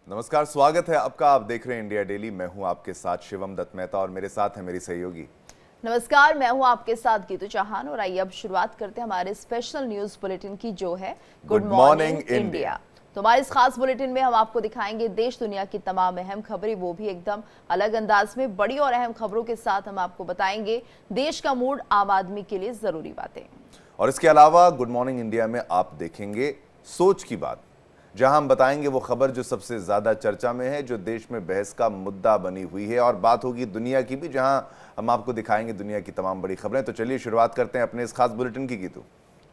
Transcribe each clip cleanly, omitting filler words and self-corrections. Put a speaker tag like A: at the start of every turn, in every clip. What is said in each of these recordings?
A: नमस्कार, स्वागत है आपका। आप देख रहे हैं इंडिया डेली। मैं हूं आपके साथ शिवम दत्त मेहता और मेरे साथ है मेरी सहयोगी।
B: नमस्कार, मैं हूं आपके साथ गीतू चौहान और आइए अब शुरुआत करते हैं हमारे स्पेशल न्यूज बुलेटिन की, जो है गुड मॉर्निंग इंडिया। तो हमारे इस खास बुलेटिन में हम आपको दिखाएंगे देश दुनिया की तमाम अहम खबरें, वो भी एकदम अलग अंदाज में। बड़ी और अहम खबरों के साथ हम आपको बताएंगे देश का मूड, आम आदमी के लिए जरूरी बातें।
A: और इसके अलावा गुड मॉर्निंग इंडिया में आप देखेंगे सोच की बात, जहां हम बताएंगे वो खबर जो सबसे ज्यादा चर्चा में है, जो देश में बहस का मुद्दा बनी हुई है। और बात होगी दुनिया की भी, जहां हम आपको दिखाएंगे दुनिया की तमाम बड़ी खबरें। तो चलिए शुरुआत करते हैं अपने इस खास बुलेटिन की गीतू।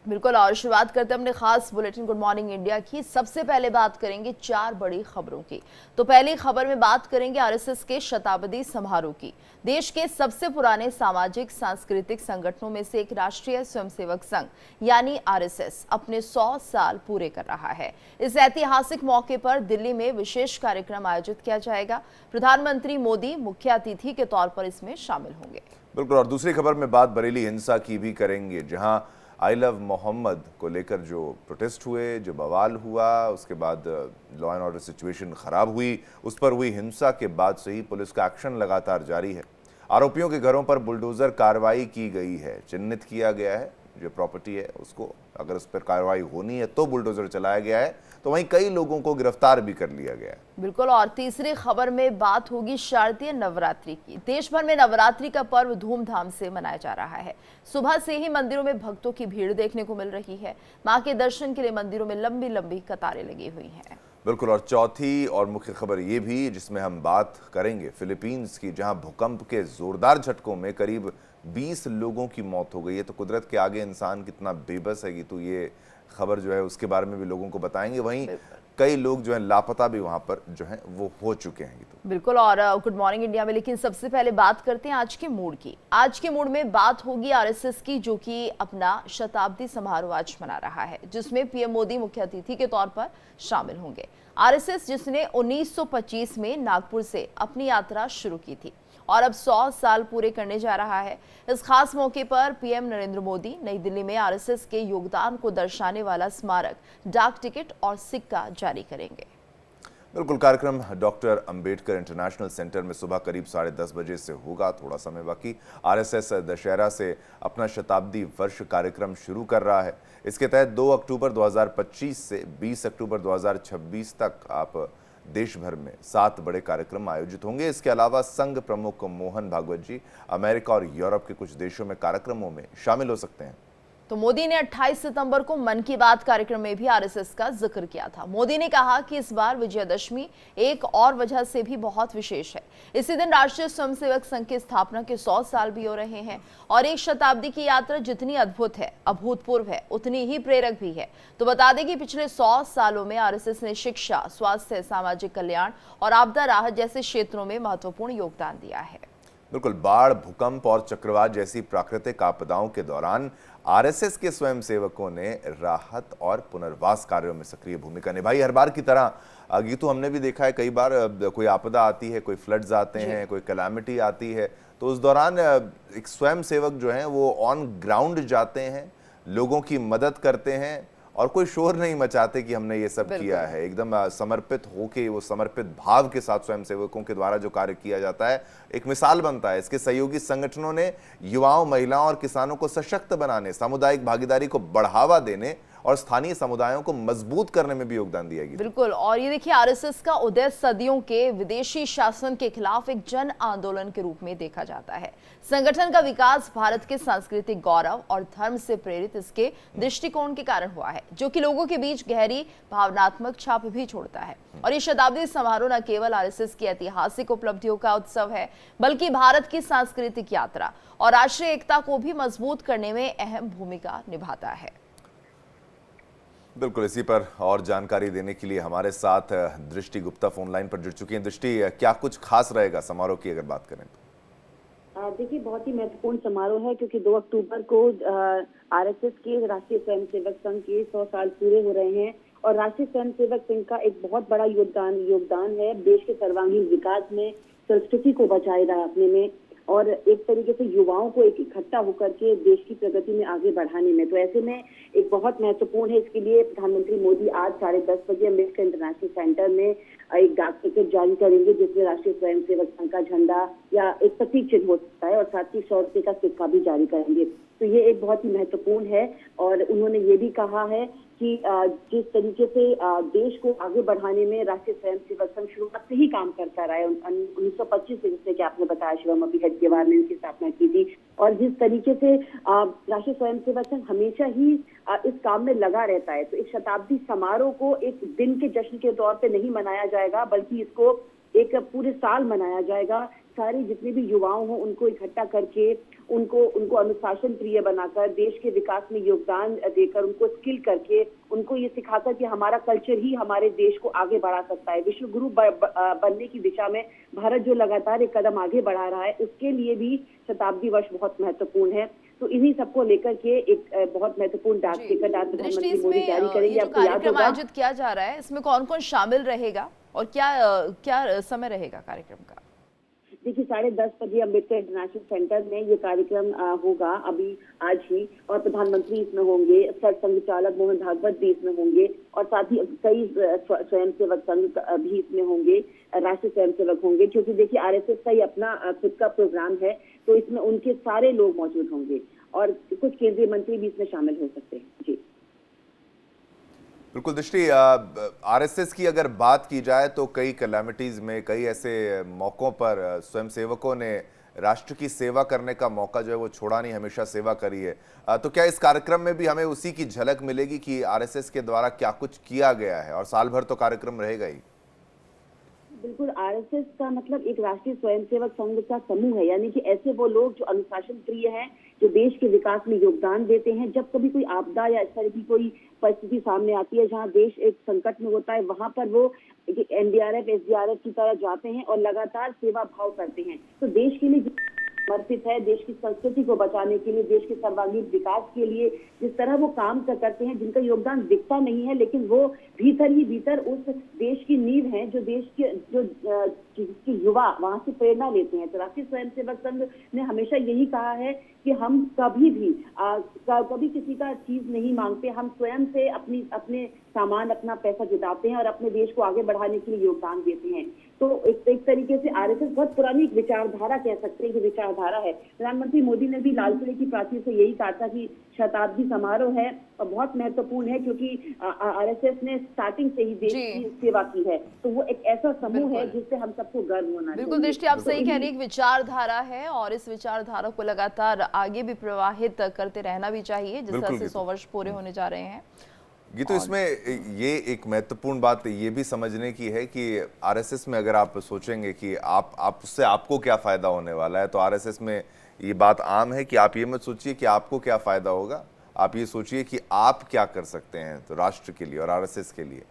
B: बिल्कुल, और शुरुआत करते हैं अपने खास बुलेटिन गुड मॉर्निंग इंडिया की। सबसे पहले बात करेंगे 4 बड़ी खबरों की। तो पहली खबर में बात करेंगे आरएसएस के शताब्दी समारोह की। देश के सबसे पुराने सामाजिक सांस्कृतिक संगठनों में से एक राष्ट्रीय स्वयंसेवक संघ यानी आरएसएस अपने 100 साल पूरे कर रहा है। इस ऐतिहासिक मौके पर दिल्ली में विशेष कार्यक्रम आयोजित किया जाएगा। प्रधानमंत्री मोदी मुख्य अतिथि के तौर पर इसमें शामिल होंगे।
A: बिल्कुल, और दूसरी खबर में बात बरेली हिंसा की भी करेंगे, जहां आई लव मोहम्मद को लेकर जो प्रोटेस्ट हुए, जो बवाल हुआ, उसके बाद लॉ एंड ऑर्डर सिचुएशन खराब हुई, उस पर हुई हिंसा के बाद से ही पुलिस का एक्शन लगातार जारी है। आरोपियों के घरों पर बुलडोजर कार्रवाई की गई है, चिन्हित किया गया है जो प्रॉपर्टी है उसको, अगर उस पर कार्रवाई होनी है तो बुलडोजर चलाया गया है। तो वहीं कई लोगों को गिरफ्तार भी कर लिया गया है।
B: बिल्कुल, और तीसरी खबर में बात होगी शारदीय नवरात्रि की। देश भर में नवरात्रि का पर्व धूमधाम से मनाया जा रहा है। सुबह से ही मंदिरों में भक्तों की भीड़ देखने को मिल रही है। मां के दर्शन के लिए मंदिरों में लंबी लंबी कतारें लगी हुई हैं।
A: बिल्कुल, और चौथी और मुख्य खबर ये भी, जिसमें हम बात करेंगे फिलीपींस की, जहां भूकंप के जोरदार झटकों में करीब 20 लोगों की मौत हो गई है। तो कुदरत के आगे इंसान कितना बेबस है, तो ये खबर जो है उसके बारे में भी लोगों को बताएंगे। वहीं कई लोग जो है लापता भी वहां पर जो है वो हो चुके हैं। तो
B: बिल्कुल, और गुड मॉर्निंग इंडिया में लेकिन सबसे पहले बात करते हैं आज के मूड की। आज के मूड में बात होगी आरएसएस की, जो कि अपना शताब्दी समारोह आज मना रहा है, जिसमें पीएम मोदी मुख्य अतिथि के तौर पर शामिल होंगे। आरएसएस जिसने 1925 में नागपुर से अपनी यात्रा शुरू की थी और अब 100 साल पूरे करने जा रहा है। इस खास मौके पर पीएम नरेंद्र मोदी नई दिल्ली में आरएसएस के योगदान को दर्शाने वाला स्मारक, डाक टिकट और सिक्का जारी करेंगे।
A: बिल्कुल, कार्यक्रम डॉक्टर अंबेडकर इंटरनेशनल सेंटर में सुबह करीब 10:30 बजे से होगा। थोड़ा समय बाकी। आरएसएस दशहरा से अपना शताब्दी वर्ष कार्यक्रम शुरू कर रहा है। इसके तहत 2 अक्टूबर 2025 से 20 अक्टूबर 2026 तक आप देश भर में 7 बड़े कार्यक्रम आयोजित होंगे। इसके अलावा संघ प्रमुख मोहन भागवत जी अमेरिका और यूरोप के कुछ देशों में कार्यक्रमों में शामिल हो सकते हैं।
B: तो मोदी ने 28 सितंबर को मन की बात कार्यक्रम में भी आरएसएस का जिक्र किया था। मोदी ने कहा कि इस बार विजयदशमी एक और वजह से भी बहुत विशेष है। इसी दिन राष्ट्रीय स्वयंसेवक संघ की स्थापना के 100 साल भी हो रहे हैं और एक शताब्दी की यात्रा जितनी अद्भुत है, अभूतपूर्व है, उतनी ही प्रेरक भी है। तो बता दें कि पिछले 100 सालों में आरएसएस ने शिक्षा, स्वास्थ्य, सामाजिक कल्याण और आपदा राहत जैसे क्षेत्रों में महत्वपूर्ण योगदान दिया है।
A: बिल्कुल, बाढ़, भूकंप और चक्रवात जैसी प्राकृतिक आपदाओं के दौरान आरएसएस के स्वयंसेवकों ने राहत और पुनर्वास कार्यों में सक्रिय भूमिका निभाई। हर बार की तरह गीतू, हमने भी देखा है कई बार कोई आपदा आती है, कोई फ्लड्स आते हैं, कोई कैलामिटी आती है, तो उस दौरान एक स्वयंसेवक जो हैं वो ऑन ग्राउंड जाते हैं, लोगों की मदद करते हैं और कोई शोर नहीं मचाते कि हमने ये सब किया है। एकदम समर्पित होके, वो समर्पित भाव के साथ स्वयंसेवकों के द्वारा जो कार्य किया जाता है एक मिसाल बनता है। इसके सहयोगी संगठनों ने युवाओं, महिलाओं और किसानों को सशक्त बनाने, सामुदायिक भागीदारी को बढ़ावा देने और स्थानीय समुदायों को मजबूत करने में भी योगदान दिया गया।
B: बिल्कुल, और ये देखिए आरएसएस का उदय सदियों के विदेशी शासन के खिलाफ एक जन आंदोलन के रूप में देखा जाता है। संगठन का विकास भारत के सांस्कृतिक गौरव और धर्म से प्रेरित इसके दृष्टिकोण के कारण हुआ है, जो कि लोगों के बीच गहरी भावनात्मक छाप भी छोड़ता है। और ये शताब्दी समारोह न केवल आरएसएस की ऐतिहासिक उपलब्धियों का उत्सव है, बल्कि भारत की सांस्कृतिक यात्रा और राष्ट्रीय एकता को भी मजबूत करने में अहम भूमिका निभाता है।
A: बिल्कुल, इसी पर और जानकारी देने के लिए हमारे साथ दृष्टि गुप्ता फोन लाइन पर जुड़ चुकी हैं। दृष्टि, क्या कुछ खास रहेगा समारोह की अगर बात करें तो?
C: देखिए, बहुत ही महत्वपूर्ण समारोह है क्योंकि 2 अक्टूबर को आरएसएस के राष्ट्रीय स्वयंसेवक संघ के 100 साल पूरे हो रहे हैं और राष्ट्रीय स्वयंसेवक संघ का एक बहुत बड़ा योगदान है देश के सर्वांगीण विकास में, संस्कृति को बचाए रखने में। और एक तरीके से युवाओं को एक इकट्ठा होकर के देश की प्रगति में आगे बढ़ाने में। तो ऐसे में एक बहुत महत्वपूर्ण है। इसके लिए प्रधानमंत्री मोदी आज 10:30 बजे अम्बेडकर इंटरनेशनल सेंटर में एक डाक टिकट जारी करेंगे, जिसमें राष्ट्रीय स्वयंसेवक संघ का झंडा या एक प्रतीक चिन्ह हो सकता है, और साथ ही 100 रुपए का सिक्का भी जारी करेंगे। तो ये एक बहुत ही महत्वपूर्ण है। और उन्होंने ये भी कहा है कि जिस तरीके से देश को आगे बढ़ाने में राष्ट्रीय स्वयंसेवक संघ शुरुआत से ही काम करता रहा है, 1925 से, जिससे कि आपने बताया शिवम हेडगेवार ने इसकी स्थापना की थी, और जिस तरीके से राष्ट्रीय स्वयंसेवक संघ हमेशा ही इस काम में लगा रहता है। तो एक शताब्दी समारोह को एक दिन के जश्न के तौर पे नहीं मनाया जाएगा, बल्कि इसको एक पूरे साल मनाया जाएगा। सारे जितने भी युवाओं हो उनको इकट्ठा करके उनको अनुशासन प्रिय बनाकर, देश के विकास में योगदान देकर, उनको स्किल करके, उनको ये सिखाकर कि हमारा कल्चर ही हमारे देश को आगे बढ़ा सकता है। विश्व गुरु बनने की दिशा में भारत जो लगातार एक कदम आगे बढ़ा रहा है, उसके लिए भी शताब्दी वर्ष बहुत महत्वपूर्ण है। तो इन्हीं सबको लेकर के एक बहुत महत्वपूर्ण डाक टिकट आज प्रधानमंत्री मोदी जारी करेंगे। आपको याद होगा
B: आयोजित किया जा रहा है, इसमें कौन कौन शामिल रहेगा और क्या समय रहेगा कार्यक्रम का?
C: देखिए 10:30 बजे अम्बेडकर इंटरनेशनल सेंटर में ये कार्यक्रम होगा अभी आज ही, और प्रधानमंत्री इसमें होंगे, सरसंघ चालक मोहन भागवत भी इसमें होंगे, और साथ ही कई स्वयंसेवक संघ भी इसमें होंगे, राष्ट्रीय स्वयंसेवक होंगे, क्योंकि देखिए आरएसएस का ही अपना खुद का प्रोग्राम है। तो इसमें उनके सारे लोग मौजूद होंगे और कुछ केंद्रीय मंत्री भी इसमें शामिल हो सकते हैं। जी
A: बिल्कुल दृष्टि, आरएसएस की अगर बात की जाए तो कई कैलामिटीज में, कई ऐसे मौकों पर स्वयंसेवकों ने राष्ट्र की सेवा करने का मौका जो है वो छोड़ा नहीं, हमेशा सेवा करी है। तो क्या इस कार्यक्रम में भी हमें उसी की झलक मिलेगी कि आरएसएस के द्वारा क्या कुछ किया गया है? और साल भर तो कार्यक्रम रहेगा ही।
C: बिल्कुल, आरएसएस का मतलब एक राष्ट्रीय स्वयंसेवक संघ का समूह है, यानी कि ऐसे वो लोग जो अनुशासन प्रिय हैं, जो देश के विकास में योगदान देते हैं। जब कभी कोई आपदा या इस तरह की कोई परिस्थिति सामने आती है जहां देश एक संकट में होता है, वहां पर वो एनडीआरएफ, एसडीआरएफ की तरह जाते हैं और लगातार सेवा भाव करते हैं। तो देश के लिए समर्पित है, देश की संस्कृति को बचाने के लिए, देश के सर्वांगीण विकास के लिए जिस तरह वो काम करते हैं, जिनका योगदान दिखता नहीं है, लेकिन वो भीतर ही भीतर उस देश की नींव है, जो देश के जिसके युवा वहां से प्रेरणा लेते हैं। तो राष्ट्रीय स्वयंसेवक संघ ने हमेशा यही कहा है कि हम कभी किसी का चीज नहीं मांगते, हम स्वयं से अपने सामान, अपना पैसा जुटाते हैं और अपने देश को आगे बढ़ाने के लिए योगदान देते हैं। तो एक तरीके से आरएसएस बहुत पुरानी विचारधारा कह सकते हैं कि विचारधारा है। प्रधानमंत्री मोदी ने भी लाल किले की प्राचीर से यही कहा था कि शताब्दी समारोह है और बहुत महत्वपूर्ण है, क्योंकि आरएसएस ने स्टार्टिंग से ही देश की सेवा की है। तो वो एक ऐसा समूह है जिससे हम सबको गर्व होना चाहिए।
B: बिल्कुल दृष्टि, आप सही कह रही हैं, विचारधारा है और इस विचारधारा को लगातार आगे भी प्रवाहित करते रहना भी चाहिए, जिस तरह से 100 वर्ष पूरे होने जा रहे हैं।
A: तो इसमें ये एक महत्वपूर्ण बात ये भी समझने की है कि आरएसएस में अगर आप सोचेंगे कि आप उससे आपको क्या फायदा होने वाला है, तो आरएसएस में ये बात आम है कि आप ये मत सोचिए कि आपको क्या फायदा होगा, आप ये सोचिए कि आप क्या कर सकते हैं तो राष्ट्र के लिए और आरएसएस के लिए।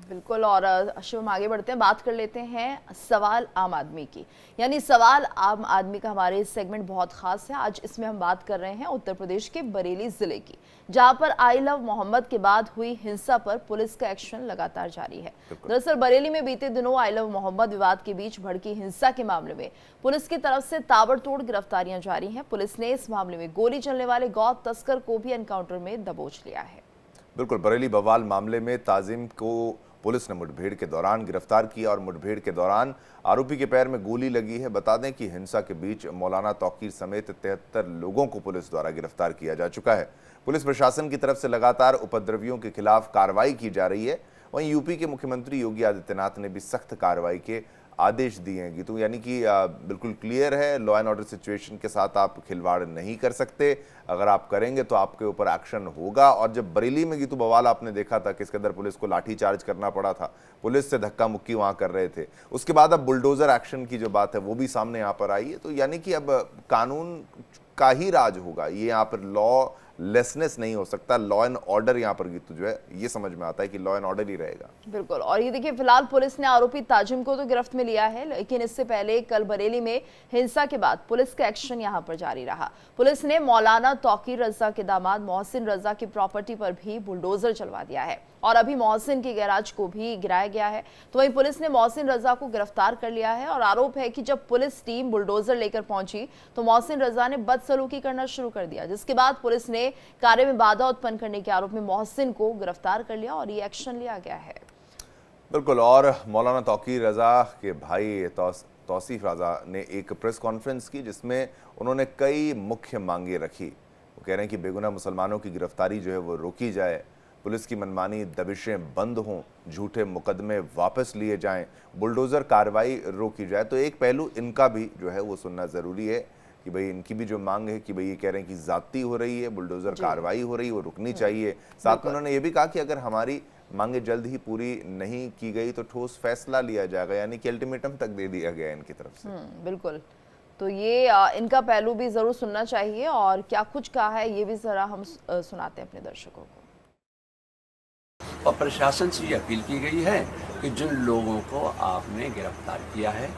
B: बिल्कुल, और शिवम आगे बढ़ते हैं, बात कर लेते हैं सवाल आम आदमी की। यानी सवाल आम आदमी का हमारे सेगमेंट बहुत खास है। आज इसमें हम बात कर रहे हैं उत्तर प्रदेश के बरेली जिले की, जहां पर आई लव मोहम्मद के बाद हुई हिंसा पर पुलिस का एक्शन लगातार जारी है। दरअसल बरेली में बीते दिनों आई लव मोहम्मद विवाद के बीच भड़की हिंसा के मामले में पुलिस की तरफ से ताबड़तोड़ गिरफ्तारियां जारी हैं। पुलिस ने इस मामले में गोली चलने वाले गौ तस्कर को भी एनकाउंटर में दबोच लिया है।
A: बिल्कुल, बरेली बवाल मामले में ताजिम को पुलिस ने मुठभेड़ के दौरान गिरफ्तार किया और मुठभेड़ के दौरान आरोपी के पैर में गोली लगी है। बता दें कि हिंसा के बीच मौलाना तौकीर समेत 73 लोगों को पुलिस द्वारा गिरफ्तार किया जा चुका है। पुलिस प्रशासन की तरफ से लगातार उपद्रवियों के खिलाफ कार्रवाई की जा रही है। वहीं यूपी के मुख्यमंत्री योगी आदित्यनाथ ने भी सख्त कार्रवाई के आदेश दिए हैं। तो यानी कि बिल्कुल क्लियर है, लॉ एंड ऑर्डर सिचुएशन के साथ आप खिलवाड़ नहीं कर सकते, अगर आप करेंगे तो आपके ऊपर एक्शन होगा। और जब बरेली में गीतू बवाल आपने देखा था किस कदर पुलिस को लाठीचार्ज करना पड़ा था, पुलिस से धक्का मुक्की वहां कर रहे थे, उसके बाद अब बुलडोजर एक्शन की जो बात है वो भी सामने यहाँ पर आई है। तो यानी कि अब कानून का ही राज होगा, ये यहाँ पर लॉ लेसनेस नहीं हो सकता, लॉ एंड ऑर्डर यहाँ पर गीतू जो है ये समझ में आता है कि लॉ एंड ऑर्डर ही रहेगा।
B: बिल्कुल, और ये देखिए फिलहाल पुलिस ने आरोपी ताजिम को तो गिरफ्त में लिया है, लेकिन इससे पहले कल बरेली में हिंसा के बाद पुलिस का एक्शन यहाँ पर जारी रहा। पुलिस ने मौलाना तौकीर रजा के दामाद मोहसिन रजा की प्रॉपर्टी पर भी बुलडोजर चलवा दिया है। और अभी मोहसिन के गैराज को भी गिराया गया है। तो वहीं पुलिस ने मोहसिन रजा को गिरफ्तार कर लिया है और आरोप है कि जब पुलिस टीम बुलडोजर लेकर पहुंची तो मोहसिन रजा ने बदसलूकी करना शुरू कर दिया, जिसके बाद पुलिस ने कार्य में बाधा उत्पन्न करने के आरोप में मोहसिन को गिरफ्तार कर लिया और ये एक्शन लिया गया है।
A: बिल्कुल। और मौलाना तौकीर रजा के भाई तौसीफ रजा ने एक प्रेस कॉन्फ्रेंस की जिसमें उन्होंने कई मुख्य मांगे रखी। वो कह रहे हैं कि बेगुनाह मुसलमानों की गिरफ्तारी जो है वो रोकी जाए, पुलिस की मनमानी दबिशें बंद हों, झूठे मुकदमे वापस लिए जाएं, बुलडोज़र कार्रवाई रोकी जाए। तो एक पहलू इनका भी जो है वो सुनना ज़रूरी है कि भाई इनकी भी जो मांग है कि भाई ये कह रहे हैं कि ज़्यादती हो रही है, बुलडोज़र कार्रवाई हो रही है, वो रुकनी चाहिए। साथ में उन्होंने ये भी कहा कि अगर हमारी मांगे जल्द ही पूरी नहीं की गई तो ठोस फैसला लिया जाएगा, यानी कि अल्टीमेटम तक दे दिया गया इनकी तरफ से।
B: बिल्कुल। तो ये इनका पहलू भी जरूर सुनना चाहिए और क्या कुछ कहा है ये भी जरा हम सुनाते हैं अपने दर्शकों को।
D: और प्रशासन से ये अपील की गई है कि जिन लोगों को आपने गिरफ्तार किया है,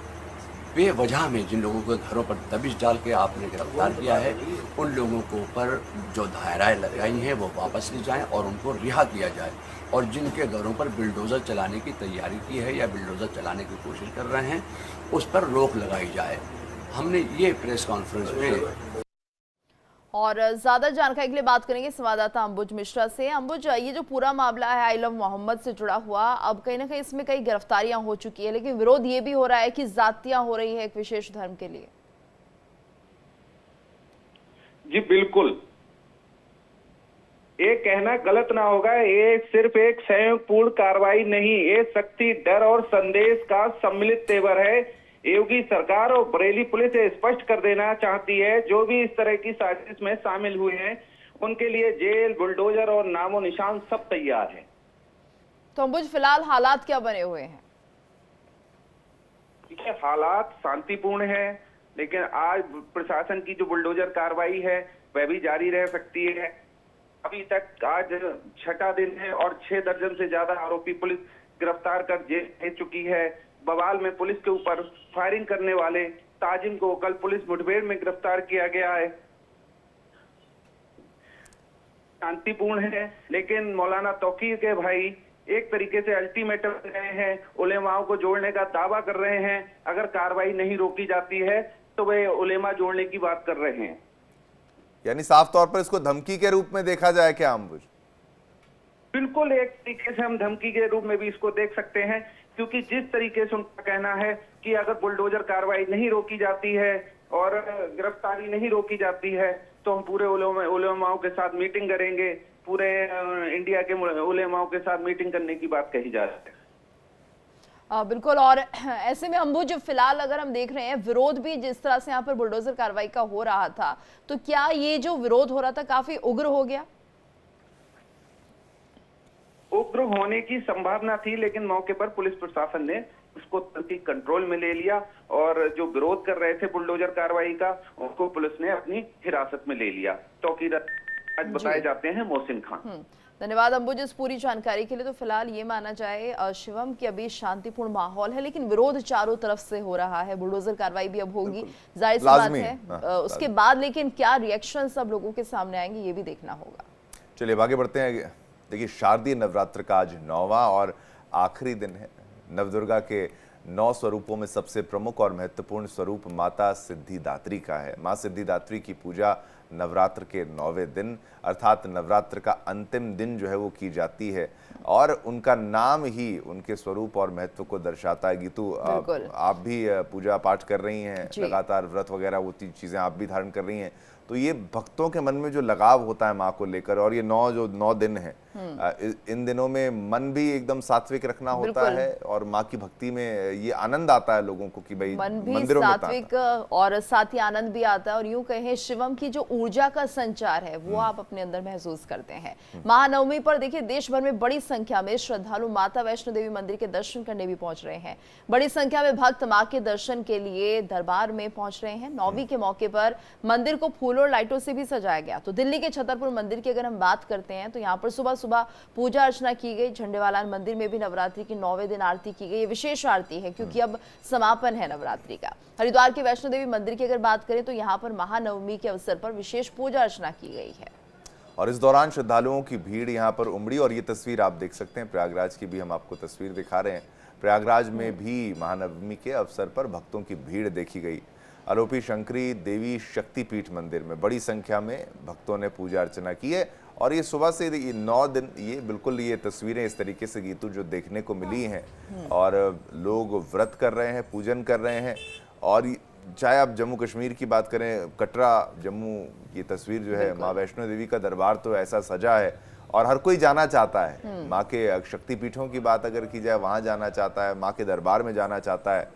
D: बेवजह में जिन लोगों के घरों पर दबिश डाल के आपने गिरफ्तार किया है, उन लोगों को ऊपर जो धाराएं लगाई हैं वो वापस ली जाएं और उनको रिहा किया जाए। और जिनके घरों पर बिल्डोज़र चलाने की तैयारी की है या बिल्डोज़र चलाने की कोशिश कर रहे हैं, उस पर रोक लगाई जाए। हमने ये प्रेस कॉन्फ्रेंस में
B: और ज्यादा जानकारी के लिए बात करेंगे संवाददाता अंबुज मिश्रा से। अंबुज, ये जो पूरा मामला है आई लव मोहम्मद से जुड़ा हुआ, अब कहीं ना कहीं इसमें कई गिरफ्तारियां हो चुकी है, लेकिन विरोध ये भी हो रहा है कि जातियां हो रही है एक विशेष धर्म के लिए।
E: जी बिल्कुल, ये कहना गलत ना होगा, ये सिर्फ एक संयोगपूर्ण कार्रवाई नहीं, ये शक्ति, डर और संदेश का सम्मिलित तेवर है। योगी सरकार और बरेली पुलिस ये स्पष्ट कर देना चाहती है जो भी इस तरह की साजिश में शामिल हुए हैं उनके लिए जेल, बुलडोजर और नामो निशान सब तैयार है।
B: तो अंबुज, फिलहाल हालात क्या बने हुए हैं?
E: देखिए, हालात शांतिपूर्ण है, लेकिन आज प्रशासन की जो बुलडोजर कार्रवाई है वह भी जारी रह सकती है। अभी तक आज 6वां दिन है और 6 दर्जन से ज्यादा आरोपी पुलिस गिरफ्तार कर जेल भेज चुकी है। बवाल में पुलिस के ऊपर फायरिंग करने वाले ताजिम को कल पुलिस मुठभेड़ में गिरफ्तार किया गया है। शांतिपूर्ण है, लेकिन मौलाना तौकीर के भाई एक तरीके से अल्टीमेटम दे रहे हैं, उलेमाओं को जोड़ने का दावा कर रहे हैं। अगर कार्रवाई नहीं रोकी जाती है तो वे उलेमा जोड़ने की बात कर रहे हैं।
A: यानी साफ तौर पर इसको धमकी के रूप में देखा जाए क्या अंबुज?
E: बिल्कुल, एक तरीके से हम धमकी के रूप में भी इसको देख सकते हैं, क्योंकि जिस तरीके से उनका कहना है कि अगर बुलडोजर कार्रवाई नहीं रोकी जाती है और गिरफ्तारी नहीं रोकी जाती है तो हम पूरे उलेमाओं के साथ मीटिंग करेंगे, पूरे इंडिया के उलेमाओं के साथ मीटिंग करने की बात कही जा रही है।
B: बिल्कुल। और ऐसे में अंबुज, फिलहाल अगर हम देख रहे हैं विरोध भी जिस तरह से यहाँ पर बुलडोजर कार्रवाई का हो रहा था, तो क्या ये जो विरोध हो रहा था काफी उग्र हो गया?
E: उग्र होने की संभावना थी, लेकिन मौके पर पुलिस प्रशासन ने उसको तुरंत कंट्रोल में ले लिया और जो विरोध कर रहे थे बुलडोजर कार्रवाई का, उनको पुलिस ने अपनी हिरासत में ले लिया। तौकीर आज बताए जाते हैं मोहसिन खान।
B: धन्यवाद अंबुज इस पूरी जानकारी के लिए। तो फिलहाल ये माना जाए शिवम कि अभी शांतिपूर्ण माहौल है, लेकिन विरोध चारों तरफ से हो रहा है। बुलडोजर कार्रवाई भी अब होगी, जाहिर सी बात है। उसके बाद लेकिन क्या रिएक्शन सब लोगों के सामने आएंगे ये भी देखना होगा।
A: चलिए आगे बढ़ते हैं। देखिए, शारदीय नवरात्र का आज 9वां और आखिरी दिन है। नवदुर्गा के 9 स्वरूपों में सबसे प्रमुख और महत्वपूर्ण स्वरूप माता सिद्धिदात्री का है। मां सिद्धिदात्री की पूजा नवरात्र के 9वें दिन अर्थात नवरात्र का अंतिम दिन जो है वो की जाती है और उनका नाम ही उनके स्वरूप और महत्व को दर्शाता है। गीतू, आप भी पूजा पाठ कर रही हैं लगातार, व्रत वगैरह वो चीजें आप भी धारण कर रही हैं, तो ये भक्तों के मन में जो लगाव होता है माँ को लेकर, और ये 9 दिन है, इन दिनों में मन भी एकदम सात्विक रखना होता है और माँ की भक्ति में ये आनंद आता है लोगों को कि भाई
B: मन भी
A: मंदिरों
B: सात्विक और साथ ही आनंद भी आता है। और यूं कहें शिवम की जो ऊर्जा का संचार है वो आप अपने अंदर महसूस करते हैं। महानवमी पर देखिए देश भर में बड़ी संख्या में श्रद्धालु माता वैष्णो देवी मंदिर के दर्शन करने भी पहुंच रहे हैं। बड़ी संख्या में भक्त माँ के दर्शन के लिए दरबार में पहुंच रहे हैं। 9वीं के मौके पर मंदिर को फूलों और लाइटों से भी सजाया गया। तो दिल्ली के छतरपुर मंदिर की अगर हम बात करते हैं तो यहाँ पर सुबह सुबह पूजा अर्चना की गई। झंडेवालान मंदिर में भी नवरात्रि की 9वें दिन आरती की गई। ये विशेष आरती है क्योंकि अब समापन है नवरात्रि का। हरिद्वार के वैष्णो देवी मंदिर की अगर बात करें तो यहाँ पर महानवमी के अवसर पर विशेष पूजा अर्चना की गई है।
A: और इस दौरान श्रद्धालुओं की भीड़ यहाँ पर उमड़ी और ये तस्वीर आप देख सकते हैं, प्रयागराज की भी हम आपको तस्वीर दिखा रहे हैं। प्रयागराज में भी महानवमी के अवसर पर भक्तों की भीड़ देखी गई। आरोपी शंकरी देवी शक्तिपीठ मंदिर में बड़ी संख्या में भक्तों ने पूजा अर्चना की है और ये सुबह से ये 9 दिन ये बिल्कुल ये तस्वीरें इस तरीके से गीतू जो देखने को मिली हैं और लोग व्रत कर रहे हैं, पूजन कर रहे हैं। और चाहे आप जम्मू कश्मीर की बात करें, कटरा जम्मू, ये तस्वीर जो है माँ वैष्णो देवी का दरबार तो ऐसा सजा है और हर कोई जाना चाहता है। माँ के शक्तिपीठों की बात अगर की जाए, वहाँ जाना चाहता है, माँ के दरबार में जाना चाहता है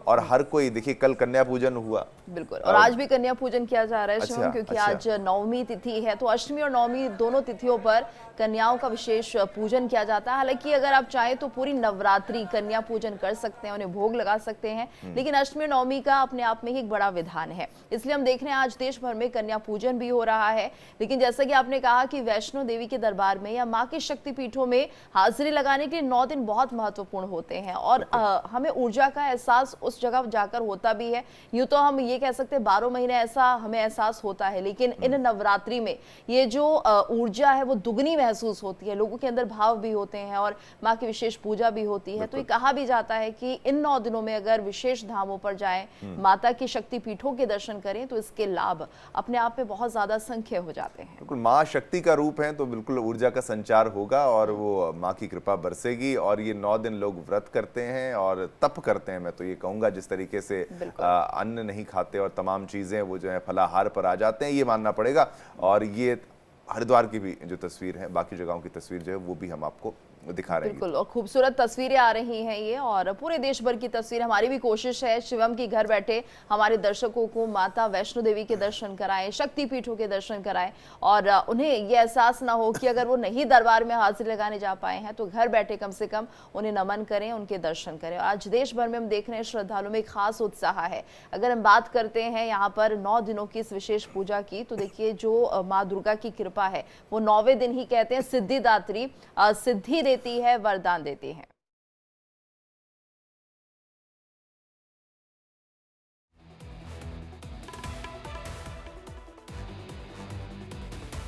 A: और हर कोई। देखिए कल कन्या पूजन हुआ,
B: बिल्कुल, और आज भी कन्या पूजन किया जा रहा है शिवम, क्योंकि
A: अच्छा।
B: आज नवमी तिथि है, तो अष्टमी और नवमी दोनों तिथियों पर कन्याओं का विशेष पूजन किया जाता है। हालांकि अगर आप चाहें तो पूरी नवरात्रि कन्या पूजन कर सकते हैं, उन्हें भोग लगा सकते हैं, लेकिन अष्टमी और नवमी का अपने आप में ही एक बड़ा विधान है। इसलिए हम देख रहे हैं आज देश भर में कन्या पूजन भी हो रहा है। लेकिन जैसा कि आपने कहा कि वैष्णो देवी के दरबार में या माँ के शक्तिपीठों में हाजिरी लगाने के लिए 9 दिन बहुत महत्वपूर्ण होते हैं और हमें ऊर्जा का एहसास उस जगह जाकर होता भी है। यूं तो हम ये कह सकते हैं 12 महीने ऐसा हमें एहसास होता है, लेकिन इन नवरात्रि में ये जो ऊर्जा है वो दुगनी महसूस होती है, लोगों के अंदर भाव भी होते हैं और माँ की विशेष पूजा भी होती है। तो ये कहा भी जाता है कि इन 9 दिनों में अगर विशेष धामों पर जाएं, माता की शक्ति पीठों के दर्शन करें, तो इसके लाभ अपने आप में बहुत ज्यादा संख्य हो जाते हैं।
A: बिल्कुल माँ शक्ति का रूप है तो बिल्कुल ऊर्जा का संचार होगा और वो माँ की कृपा बरसेगी। और ये 9 दिन लोग व्रत करते हैं और तप करते हैं, मैं तो ये कहूँगा, जिस तरीके से अन्न नहीं खाते और तमाम चीज़ें वो जो है फलाहार पर आ जाते हैं, ये मानना पड़ेगा। और ये हरिद्वार की भी जो तस्वीर है, बाकी जगहों की तस्वीर जो है वो भी हम आपको दिखा रहे हैं।
B: बिल्कुल, और खूबसूरत तस्वीरें आ रही हैं ये, और पूरे देश भर की तस्वीर। हमारी भी कोशिश है शिवम की घर बैठे हमारे दर्शकों को माता वैष्णो देवी के दर्शन कराएं, शक्तिपीठों के दर्शन कराएं और उन्हें ये एहसास ना हो कि अगर वो नहीं दरबार में हाजिरी लगाने जा पाए हैं तो घर बैठे कम से कम उन्हें नमन करें, उनके दर्शन करें। आज देश भर में हम देख रहे हैं श्रद्धालुओं में खास उत्साह है। अगर हम बात करते हैं यहाँ पर 9 दिनों की इस विशेष पूजा की, तो देखिए जो माँ दुर्गा की कृपा है वो 9वें दिन ही कहते हैं सिद्धिदात्री, सिद्धि देती है, वरदान देती है।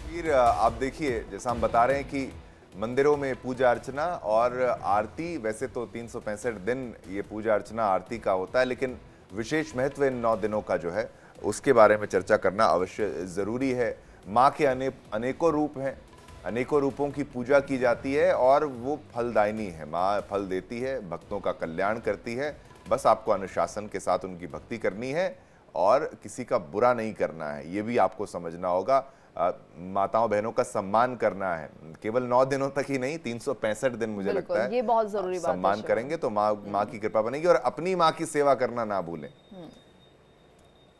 A: फिर आप देखिए, जैसा हम बता रहे हैं कि मंदिरों में पूजा अर्चना और आरती, वैसे तो 365 दिन ये पूजा अर्चना आरती का होता है, लेकिन विशेष महत्व इन 9 दिनों का जो है उसके बारे में चर्चा करना अवश्य ज़रूरी है। माँ के अनेकों रूप हैं, अनेकों रूपों की पूजा की जाती है और वो फलदायिनी है। माँ फल देती है, भक्तों का कल्याण करती है। बस आपको अनुशासन के साथ उनकी भक्ति करनी है और किसी का बुरा नहीं करना है, ये भी आपको समझना होगा। माताओं बहनों का सम्मान करना है, केवल 9 दिनों तक ही नहीं, 365 दिन मुझे लगता है
B: ये बहुत जरूरी बात है।
A: सम्मान करेंगे तो माँ की कृपा बनेगी और अपनी माँ की सेवा करना ना भूलें।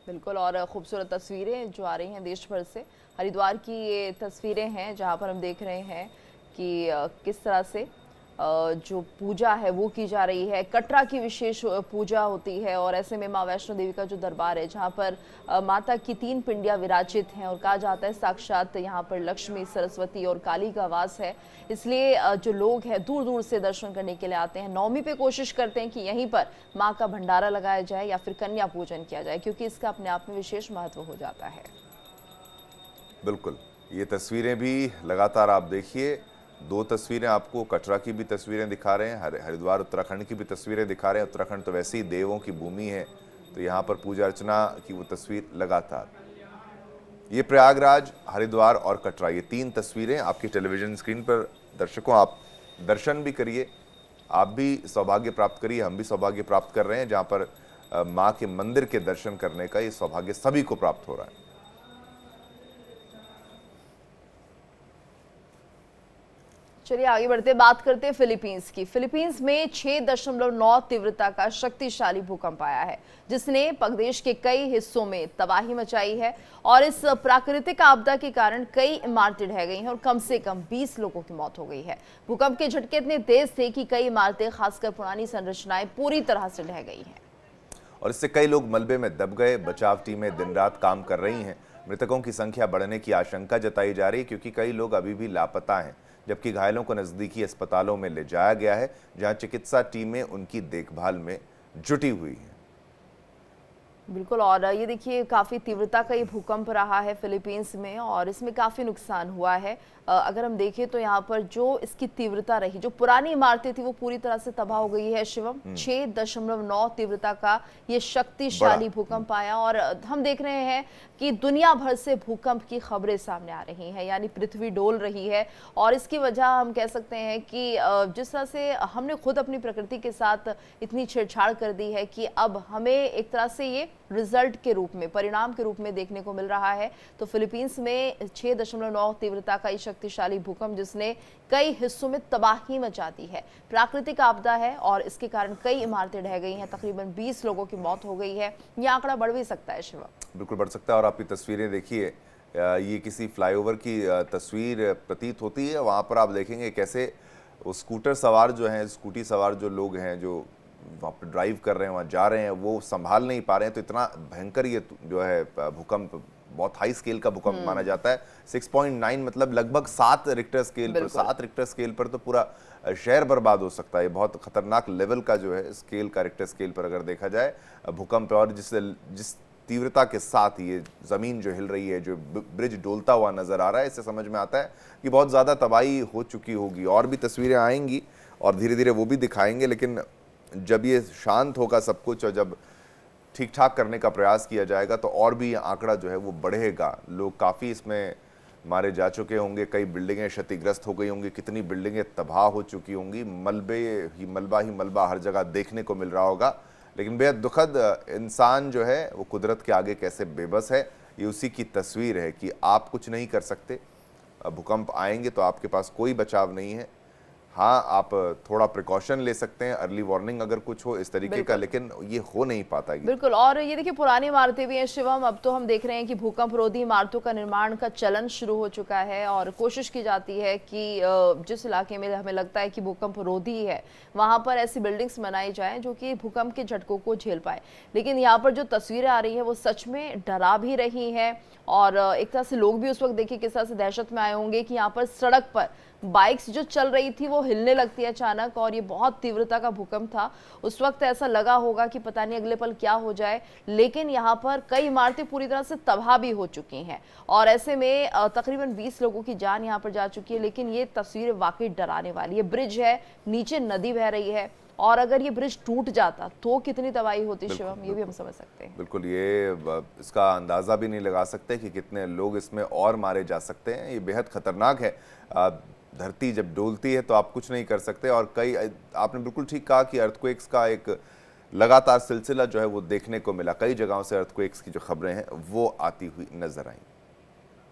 B: बिल्कुल, और खूबसूरत तस्वीरें जो आ रही हैं देश भर से। हरिद्वार की ये तस्वीरें हैं जहां पर हम देख रहे हैं कि किस तरह से जो पूजा है वो की जा रही है। कटरा की विशेष पूजा होती है और ऐसे में माँ वैष्णो देवी का जो दरबार है जहाँ पर माता की 3 पिंडियाँ विराजित हैं और कहा जाता है साक्षात यहाँ पर लक्ष्मी, सरस्वती और काली का वास है। इसलिए जो लोग हैं दूर दूर से दर्शन करने के लिए आते हैं। 9वीं पे कोशिश करते हैं कि यहीं पर माँ का भंडारा लगाया जाए या फिर कन्या पूजन किया जाए, क्योंकि इसका अपने आप में विशेष महत्व हो जाता है।
A: बिल्कुल, ये तस्वीरें भी लगातार आप देखिए, 2 तस्वीरें आपको कटरा की भी तस्वीरें दिखा रहे हैं, हरिद्वार उत्तराखंड की भी तस्वीरें दिखा रहे हैं। उत्तराखंड तो वैसे ही देवों की भूमि है, तो यहाँ पर पूजा अर्चना की वो तस्वीर लगातार। ये प्रयागराज, हरिद्वार और कटरा, ये 3 तस्वीरें आपकी टेलीविजन स्क्रीन पर। दर्शकों, आप दर्शन भी करिए, आप भी सौभाग्य प्राप्त करिए, हम भी सौभाग्य प्राप्त कर रहे हैं, जहाँ पर माँ के मंदिर के दर्शन करने का ये सौभाग्य सभी को प्राप्त हो रहा है।
B: चलिए आगे बढ़ते, बात करते हैं फिलीपींस की। फिलीपींस में 6.9 तीव्रता का शक्तिशाली भूकंप आया है, जिसने प्रदेश के कई हिस्सों में तबाही मचाई है और इस प्राकृतिक आपदा के कारण कई इमारतें ढह गई हैं और कम से कम 20 लोगों की मौत हो गई है। भूकंप के झटके इतने तेज थे कि कई इमारतें, खासकर पुरानी संरचनाएं, पूरी तरह से ढह गई हैं
A: और इससे कई लोग मलबे में दब गए। बचाव टीमें दिन रात काम कर रही हैं। मृतकों की संख्या बढ़ने की आशंका जताई जा रही है, क्योंकि कई लोग अभी भी लापता हैं, जबकि घायलों को नजदीकी अस्पतालों में ले जाया गया है, जहां चिकित्सा टीमें उनकी देखभाल में जुटी हुई हैं।
B: बिल्कुल। और ये देखिए काफ़ी तीव्रता का ये भूकंप रहा है फिलीपींस में और इसमें काफ़ी नुकसान हुआ है। अगर हम देखें तो यहाँ पर जो इसकी तीव्रता रही, जो पुरानी इमारतें थी वो पूरी तरह से तबाह हो गई है शिवम। 6.9 तीव्रता का ये शक्तिशाली भूकंप आया और हम देख रहे हैं कि दुनिया भर से भूकंप की खबरें सामने आ रही हैं, यानी पृथ्वी डोल रही है। और इसकी वजह हम कह सकते हैं कि जिस तरह से हमने खुद अपनी प्रकृति के साथ इतनी छेड़छाड़ कर दी है कि अब हमें एक तरह से ये रिजल्ट के रूप में, परिणाम के रूप में देखने को मिल रहा है। तो फिलीपींस में 6.9 तीव्रता का शक्तिशाली भूकंप जिसने कई हिस्सों में तबाही मचा दी है, प्राकृतिक आपदा है और इसके कारण कई इमारतें ढह गई हैं, तकरीबन 20 लोगों की मौत हो गई है। यह आंकड़ा बढ़ भी सकता है शिवा।
A: बिल्कुल बढ़ सकता है। और आपकी तस्वीरें देखिए, ये किसी फ्लाईओवर की तस्वीर प्रतीत होती है। वहाँ पर आप देखेंगे कैसे वो स्कूटर सवार जो हैं, स्कूटी सवार जो लोग हैं, जो वहाँ पर ड्राइव कर रहे हैं, वहाँ जा रहे हैं, वो संभाल नहीं पा रहे हैं। तो इतना भयंकर ये जो है भूकंप, बहुत हाई स्केल का भूकंप माना जाता है। 6.9 मतलब लगभग 7 रिक्टर स्केल पर, 7 रिक्टर स्केल पर तो पूरा शहर बर्बाद हो सकता है। बहुत खतरनाक लेवल का जो है स्केल का, रिक्टर स्केल पर अगर देखा जाए भूकंप। और जिस तीव्रता के साथ ये ज़मीन जो हिल रही है, जो ब्रिज डोलता हुआ नज़र आ रहा है, इससे समझ में आता है कि बहुत ज़्यादा तबाही हो चुकी होगी। और भी तस्वीरें आएंगी और धीरे धीरे वो भी दिखाएंगे, लेकिन जब ये शांत होगा सब कुछ और जब ठीक ठाक करने का प्रयास किया जाएगा तो और भी आंकड़ा जो है वो बढ़ेगा। लोग काफ़ी इसमें मारे जा चुके होंगे, कई बिल्डिंगें क्षतिग्रस्त हो गई होंगी, कितनी बिल्डिंगें तबाह हो चुकी होंगी, ही मलबा हर जगह देखने को मिल रहा होगा। लेकिन बेहद दुखद, इंसान जो है वो कुदरत के आगे कैसे बेबस है, ये उसी की तस्वीर है कि आप कुछ नहीं कर सकते। भूकंप आएंगे तो आपके पास कोई बचाव नहीं है। हाँ, आप थोड़ा प्रिकॉशन ले सकते हैं, अर्ली वार्निंग अगर कुछ हो इस तरीके का, लेकिन ये हो नहीं पाता।
B: बिल्कुल। और ये देखिए पुरानी इमारतें भी हैं शिवम। अब तो हम देख रहे हैं कि भूकंप रोधी इमारतों का निर्माण का चलन शुरू हो चुका है और कोशिश की जाती है कि जिस इलाके में हमें लगता है कि भूकंप रोधी है वहां पर ऐसी बिल्डिंग्स बनाई जाएं जो कि भूकंप के झटकों को झेल पाए। लेकिन यहाँ पर जो तस्वीरें आ रही है वो सच में डरा भी रही है और एक तरह से लोग भी उस वक्त देखिए किस तरह से दहशत में आए होंगे कि यहाँ पर सड़क पर बाइक्स जो चल रही थी वो हिलने लगती है अचानक। और ये बहुत तीव्रता का भूकंप था, उस वक्त ऐसा लगा होगा कि पता नहीं अगले पल क्या हो जाए। लेकिन यहाँ पर कई इमारतें पूरी तरह से तबाह भी हो चुकी हैं और ऐसे में तकरीबन 20 लोगों की जान यहाँ पर जा चुकी है। लेकिन ये तस्वीर वाकई डराने वाली है। ब्रिज है, नीचे नदी बह रही है और अगर ये ब्रिज टूट जाता तो कितनी तबाही होती शिवम, ये भी हम समझ सकते हैं।
A: बिल्कुल, ये इसका अंदाज़ा भी नहीं लगा सकते कि कितने लोग इसमें और मारे जा सकते हैं। ये बेहद खतरनाक है। धरती जब डोलती है तो आप कुछ नहीं कर सकते। और कई, आपने बिल्कुल ठीक कहा कि अर्थक्वेक्स का एक लगातार सिलसिला जो है वो देखने को मिला। कई जगहों से अर्थक्वेक्स की जो खबरें हैं वो आती हुई नजर आई।